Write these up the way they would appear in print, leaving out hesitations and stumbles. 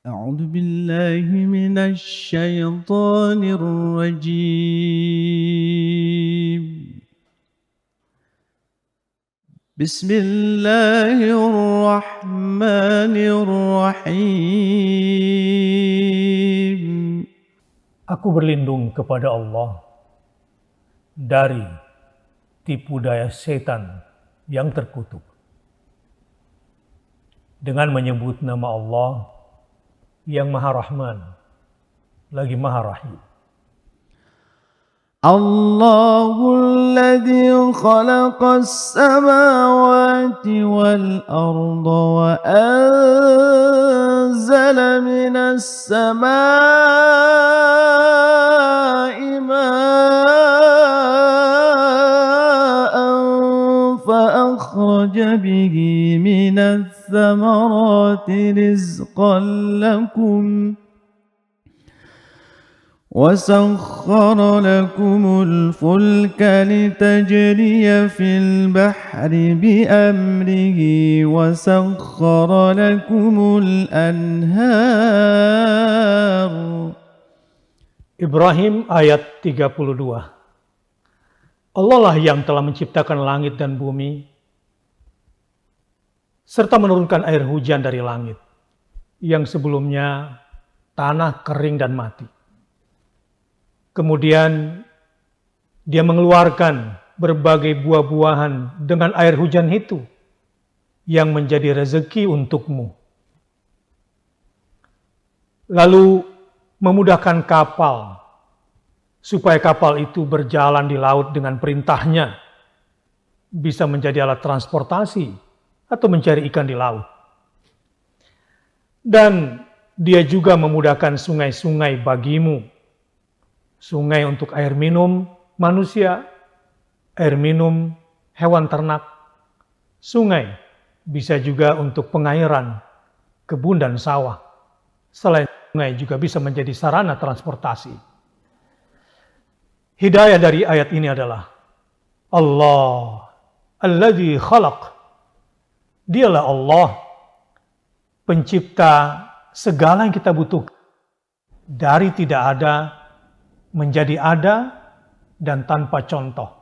أعوذ بالله من الشيطان الرجيم. بسم الله الرحمن الرحيم. Aku berlindung kepada Allah dari tipu daya setan yang terkutuk. Dengan menyebut nama Allah yang Maha Rahman, lagi Maha Rahim. الله الذي خلق السماوات والأرض وأنزل من السماء ماء فأخرج به من الثمرات رزقا لكم وسخر لكم الفلك لتجري في البحر بأمره وسخر لكم الأنهار. Ibrahim ayat 32. Allah lah yang telah menciptakan langit dan bumi, serta menurunkan air hujan dari langit, yang sebelumnya tanah kering dan mati. Kemudian dia mengeluarkan berbagai buah-buahan dengan air hujan itu yang menjadi rezeki untukmu. Lalu memudahkan kapal supaya kapal itu berjalan di laut dengan perintahnya, bisa menjadi alat transportasi atau mencari ikan di laut. Dan dia juga memudahkan sungai-sungai bagimu. Sungai untuk air minum manusia, air minum hewan ternak. Sungai bisa juga untuk pengairan kebun dan sawah. Selain sungai juga bisa menjadi sarana transportasi. Hidayah dari ayat ini adalah Allah alladzi khalaq. Dialah Allah pencipta segala yang kita butuhkan. Dari tidak ada menjadi ada dan tanpa contoh.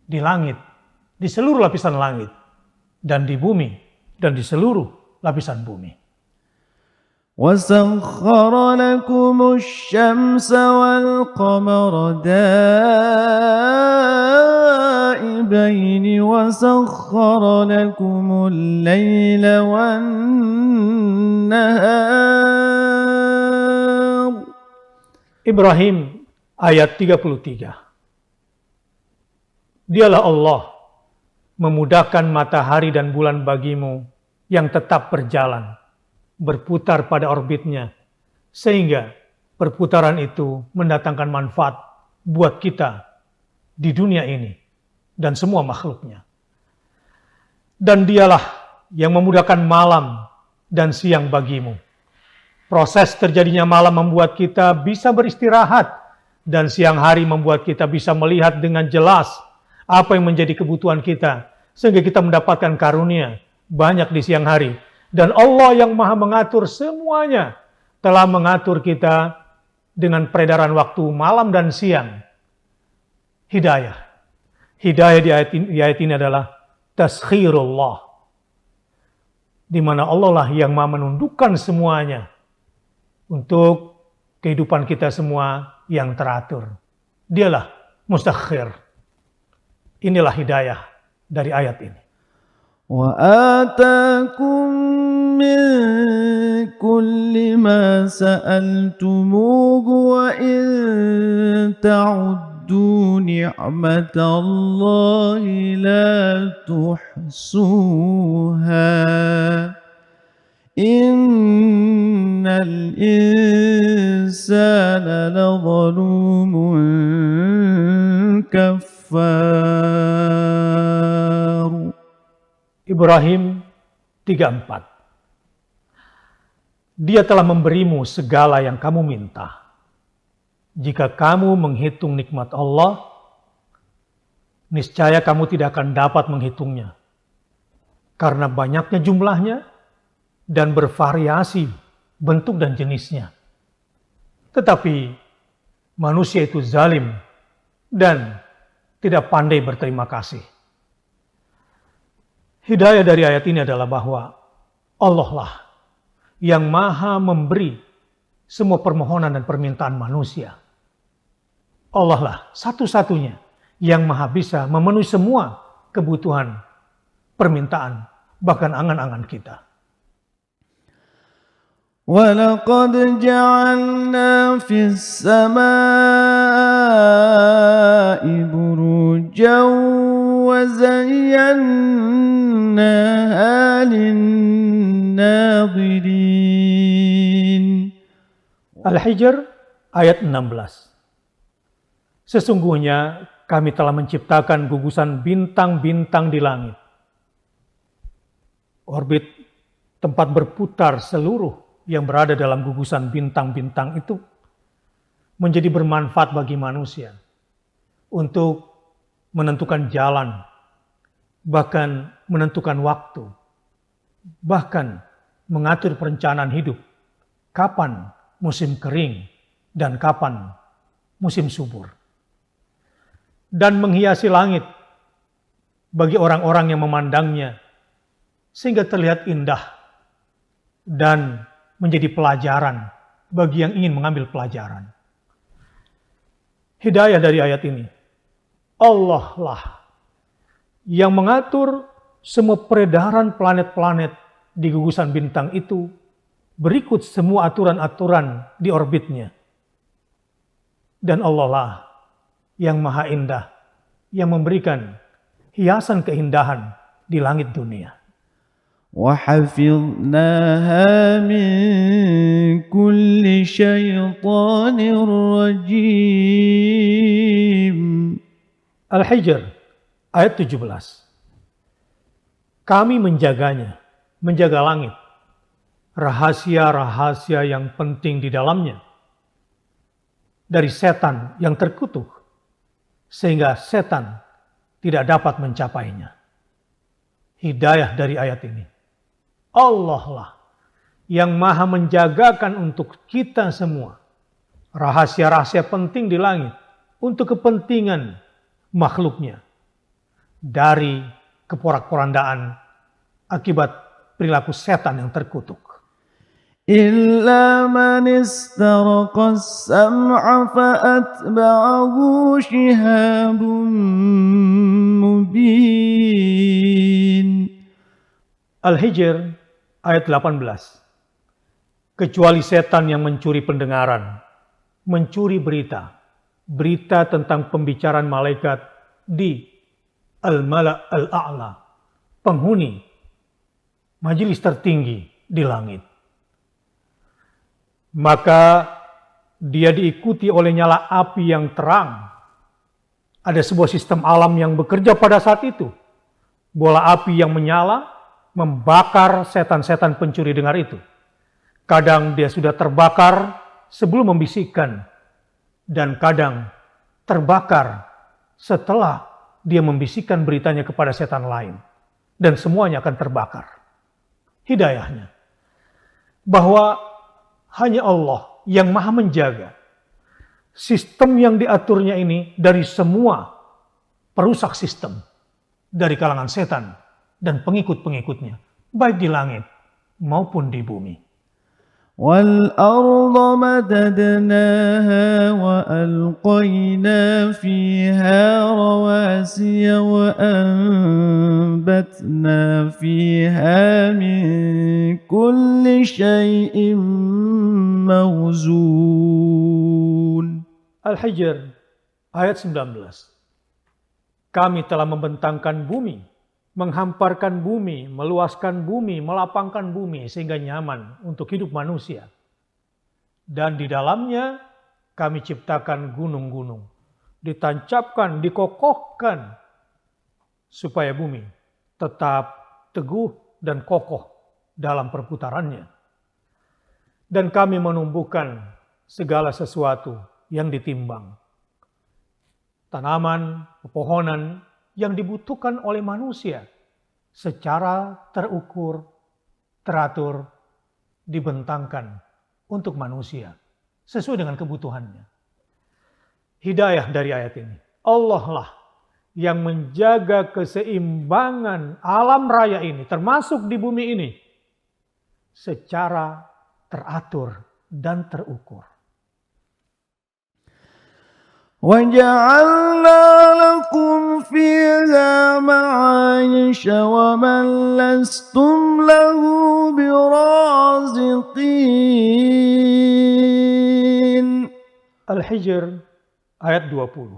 Di langit, di seluruh lapisan langit, dan di bumi, dan di seluruh lapisan bumi. وسخر لكم الشمس والقمر دائبين وسخر لكم الليل والنهار. Ibrahim ayat 33. Dialah Allah memudahkan matahari dan bulan bagimu yang tetap berjalan, berputar pada orbitnya, sehingga perputaran itu mendatangkan manfaat buat kita di dunia ini dan semua makhluknya. Dan dialah yang memudahkan malam dan siang bagimu. Proses terjadinya malam membuat kita bisa beristirahat, dan siang hari membuat kita bisa melihat dengan jelas apa yang menjadi kebutuhan kita, sehingga kita mendapatkan karunia banyak di siang hari. Dan Allah yang maha mengatur semuanya telah mengatur kita dengan peredaran waktu malam dan siang. Hidayah. Hidayah di ayat ini adalah taskhirullah, di mana Allah lah yang maha menundukkan semuanya untuk kehidupan kita semua yang teratur. Dialah mustakhir. Inilah hidayah dari ayat ini. وآتاكم من كل ما سألتموه وإن تعدوا نعمة الله لا تحصوها إن الإنسان لظلوم كفار. Ibrahim 34. Dia telah memberimu segala yang kamu minta. Jika kamu menghitung nikmat Allah, niscaya kamu tidak akan dapat menghitungnya. Karena banyaknya jumlahnya dan bervariasi bentuk dan jenisnya. Tetapi manusia itu zalim dan tidak pandai berterima kasih. Hidayah dari ayat ini adalah bahwa Allah lah yang maha memberi semua permohonan dan permintaan manusia. Allah lah satu-satunya yang maha bisa memenuhi semua kebutuhan, permintaan, bahkan angan-angan kita. وَلَقَدْ جَعَلْنَا فِي السَّمَاءِ بُرُوجًا وَزَيَّنَّاهَا لِلنَّاظِرِينَ. Al-Hijr ayat 16. Sesungguhnya kami telah menciptakan gugusan bintang-bintang di langit. Orbit tempat berputar seluruh yang berada dalam gugusan bintang-bintang itu menjadi bermanfaat bagi manusia untuk menentukan jalan, bahkan menentukan waktu, bahkan mengatur perencanaan hidup, kapan musim kering dan kapan musim subur. Dan menghiasi langit bagi orang-orang yang memandangnya sehingga terlihat indah dan menjadi pelajaran bagi yang ingin mengambil pelajaran. Hidayah dari ayat ini, Allah lah yang mengatur semua peredaran planet-planet di gugusan bintang itu berikut semua aturan-aturan di orbitnya. Dan Allah lah yang maha indah, yang memberikan hiasan keindahan di langit dunia. وَحَفِظْنَاهَا مِنْ كُلِّ شَيْطَانٍ رَجِيمٍ. Al-Hijr ayat 17. Kami menjaganya, menjaga langit, rahasia-rahasia yang penting di dalamnya, dari setan yang terkutuk, sehingga setan tidak dapat mencapainya. Hidayah dari ayat ini, Allah lah yang maha menjagakan untuk kita semua rahasia-rahasia penting di langit untuk kepentingan makhluknya dari keporak-porandaan akibat perilaku setan yang terkutuk. إِلَّا مَنِ اسْتَرَقَ السَّمْعَ فَأَتْبَعَهُ شِهَابٌ مُبِينٌ. Al-Hijr ayat 18. Kecuali setan yang mencuri pendengaran, mencuri berita tentang pembicaraan malaikat di Al-Mala' Al-A'la, penghuni majelis tertinggi di langit. Maka dia diikuti oleh nyala api yang terang. Ada sebuah sistem alam yang bekerja pada saat itu. Bola api yang menyala membakar setan-setan pencuri dengar itu. Kadang dia sudah terbakar sebelum membisikkan, dan kadang terbakar setelah dia membisikkan beritanya kepada setan lain. Dan semuanya akan terbakar. Hidayahnya, bahwa hanya Allah yang maha menjaga sistem yang diaturnya ini dari semua perusak sistem, dari kalangan setan dan pengikut-pengikutnya, baik di langit maupun di bumi. وَالْأَرْضَ مَدَدْنَاهَا وَأَلْقَيْنَا فِيهَا رَوَاسِيَ وَأَنبَتْنَا فِيهَا مِنْ كُلِّ شَيْءٍ مَوْزُونٍ. Al-Hijr ayat 19. Kami telah membentangkan bumi, menghamparkan bumi, meluaskan bumi, melapangkan bumi sehingga nyaman untuk hidup manusia. Dan di dalamnya kami ciptakan gunung-gunung, ditancapkan, dikokohkan supaya bumi tetap teguh dan kokoh dalam perputarannya. Dan kami menumbuhkan segala sesuatu yang ditimbang. Tanaman, pepohonan yang dibutuhkan oleh manusia secara terukur, teratur, dibentangkan untuk manusia sesuai dengan kebutuhannya. Hidayah dari ayat ini. Allah lah yang menjaga keseimbangan alam raya ini, termasuk di bumi ini, secara teratur dan terukur. وَجَعَلْنَا لَكُمْ فِيهَا مَعَايِشَ وَمَنْ لَسْتُمْ لَهُ بِرَازِقِينَ. Al-Hijr ayat 20.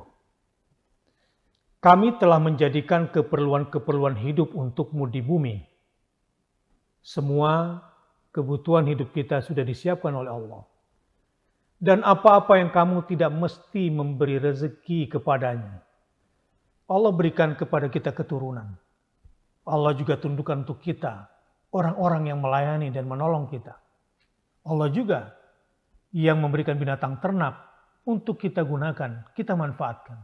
Kami telah menjadikan keperluan-keperluan hidup untukmu di bumi. Semua kebutuhan hidup kita sudah disiapkan oleh Allah. Dan apa-apa yang kamu tidak mesti memberi rezeki kepadanya, Allah berikan kepada kita keturunan. Allah juga tundukkan untuk kita orang-orang yang melayani dan menolong kita. Allah juga yang memberikan binatang ternak untuk kita gunakan, kita manfaatkan.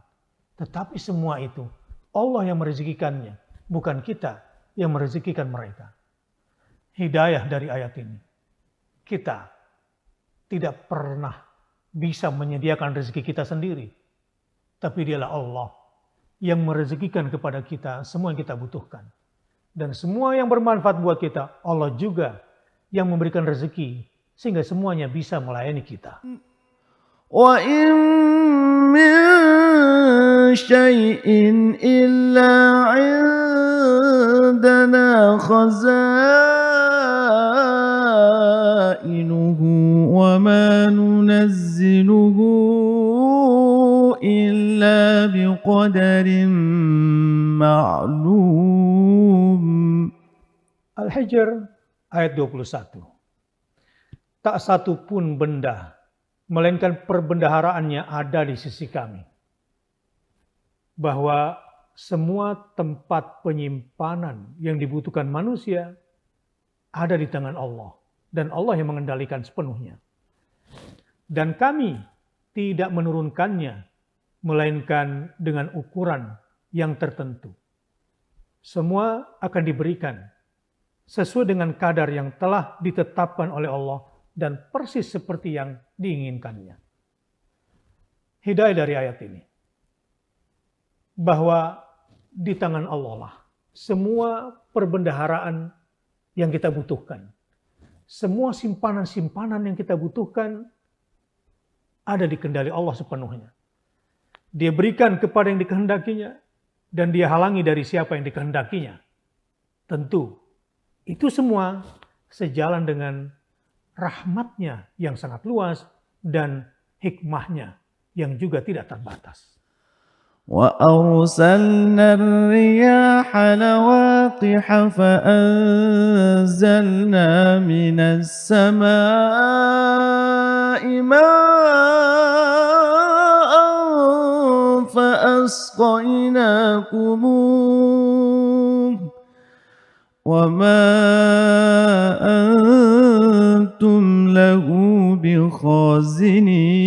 Tetapi semua itu Allah yang merezekikannya, bukan kita yang merezekikan mereka. Hidayah dari ayat ini. Kita tidak pernah bisa menyediakan rezeki kita sendiri. Tapi dialah Allah yang merezekikan kepada kita semua yang kita butuhkan. Dan semua yang bermanfaat buat kita, Allah juga yang memberikan rezeki sehingga semuanya bisa melayani kita. وَإِن مِّن شَيْءٍ إِلَّا عِندَنَا خَزَائِنُهُ وَمَا نُنَزِّلُهُ إِلَّا بِقَدَرٍ مَّعْلُومٍ. Al-Hijr ayat 21. Tak satu pun benda, melainkan perbendaharaannya ada di sisi kami. Bahwa semua tempat penyimpanan yang dibutuhkan manusia ada di tangan Allah. Dan Allah yang mengendalikan sepenuhnya. Dan kami tidak menurunkannya, melainkan dengan ukuran yang tertentu. Semua akan diberikan sesuai dengan kadar yang telah ditetapkan oleh Allah dan persis seperti yang diinginkannya. Hidayah dari ayat ini. Bahwa di tangan Allah lah semua perbendaharaan yang kita butuhkan. Semua simpanan-simpanan yang kita butuhkan ada di kendali Allah sepenuhnya. Dia berikan kepada yang dikehendakinya dan dia halangi dari siapa yang dikehendakinya. Tentu, itu semua sejalan dengan rahmatnya yang sangat luas dan hikmahnya yang juga tidak terbatas. وَأَرْسَلْنَا الرِّيَاحَ لَوَاقِحَ فَأَنزَلْنَا مِنَ السَّمَاءِ مَاءً فَأَسْقَيْنَاكُمُوهُ وَمَا أَنْتُمْ لَهُ بِخَازِنِينَ.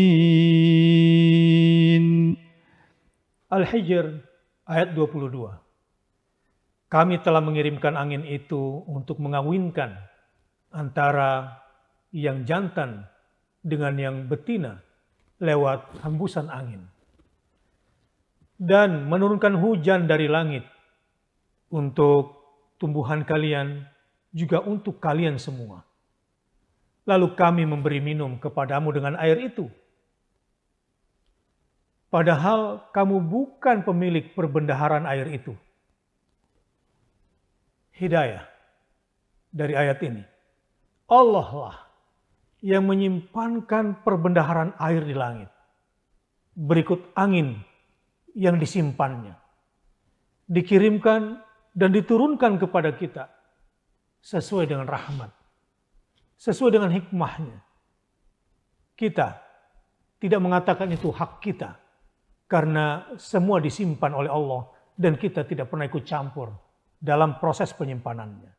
Al-Hijr ayat 22. Kami telah mengirimkan angin itu untuk mengawinkan antara yang jantan dengan yang betina lewat hembusan angin. Dan menurunkan hujan dari langit untuk tumbuhan kalian, juga untuk kalian semua. Lalu kami memberi minum kepadamu dengan air itu. Padahal kamu bukan pemilik perbendaharaan air itu. Hidayah dari ayat ini. Allah lah yang menyimpankan perbendaharaan air di langit. Berikut angin yang disimpannya. Dikirimkan dan diturunkan kepada kita sesuai dengan rahmat. Sesuai dengan hikmahnya. Kita tidak mengatakan itu hak kita. Karena semua disimpan oleh Allah dan kita tidak pernah ikut campur dalam proses penyimpanannya.